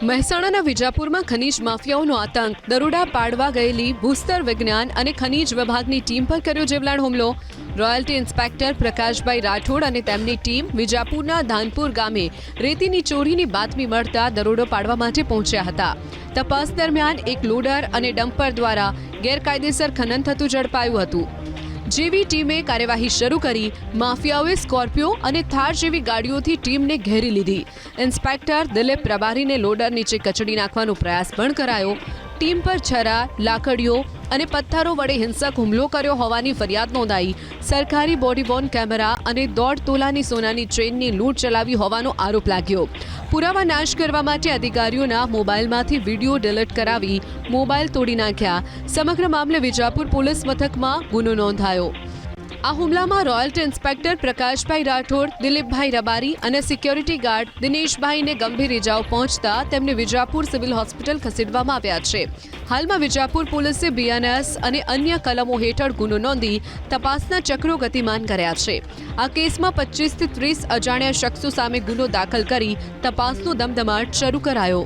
મહેસાણાના વિજાપુરમાં ખનીજ માફિયાઓનો આતંક, દરોડા પાડવા ગયેલી ભૂસ્તર વિજ્ઞાન અને ખનીજ વિભાગની ટીમ પર કર્યો જીવલેણ હુમલો। રોયલ્ટી ઇન્સ્પેક્ટર પ્રકાશભાઈ રાઠોડ અને તેમની ટીમ વિજાપુરના ધાનપુર ગામે રેતીની ચોરીની બાતમી મળતા દરોડો પાડવા માટે પહોંચ્યા હતા। તપાસ દરમિયાન એક લોડર અને ડમ્પર દ્વારા ગેરકાયદેસર ખનન થતું ઝડપાયું હતું। જેવી ટીમે કાર્યવાહી શરૂ કરી માફિયાઓએ સ્કોર્પિયો અને થાર જેવી ગાડીઓથી ટીમને ઘેરી લીધી। ઇન્સ્પેક્ટર દિલીપ પ્રભારીને લોડર નીચે કચડી નાખવાનો પ્રયાસ પણ કરાયો। ટીમ પર છરા, લાકડીઓ અને પથ્થરો વડે હિંસક હુમલો કર્યો હોવાની ફરિયાદ નોંધાઈ। સરકારી બોડી વોર્ન કેમેરા અને 1.5 તોલાની સોનાની ચેઇનની લૂંટ ચલાવી હોવાનો આરોપ લાગ્યો। પુરાવા નાશ કરવા માટે અધિકારીઓના મોબાઈલમાંથી વિડીયો ડિલીટ કરાવી મોબાઈલ તોડી નાખ્યા। સમગ્ર મામલે વિજાપુર પોલીસ મથકમાં ગુનો નોંધાયો। આ હુમલામાં રોયલ્ટી ઇન્સ્પેક્ટર પ્રકાશભાઈ રાઠોડ, દિલીપભાઈ રબારી અને સિક્યોરિટી ગાર્ડ દિનેશભાઈને ગંભીર ઇજાઓ પહોંચતા તેમને વિજાપુર સિવિલ હોસ્પિટલ ખસેડવામાં આવ્યા છે। હાલમાં વિજાપુર પોલીસે બીએનએસ અને અન્ય કલમો હેઠળ ગુનો નોંધી તપાસના ચક્રો ગતિમાન કર્યા છે। આ કેસમાં 25 થી 30 અજાણ્યા શખ્સો સામે ગુનો દાખલ કરી તપાસનો ધમધમાટ શરૂ કરાયો।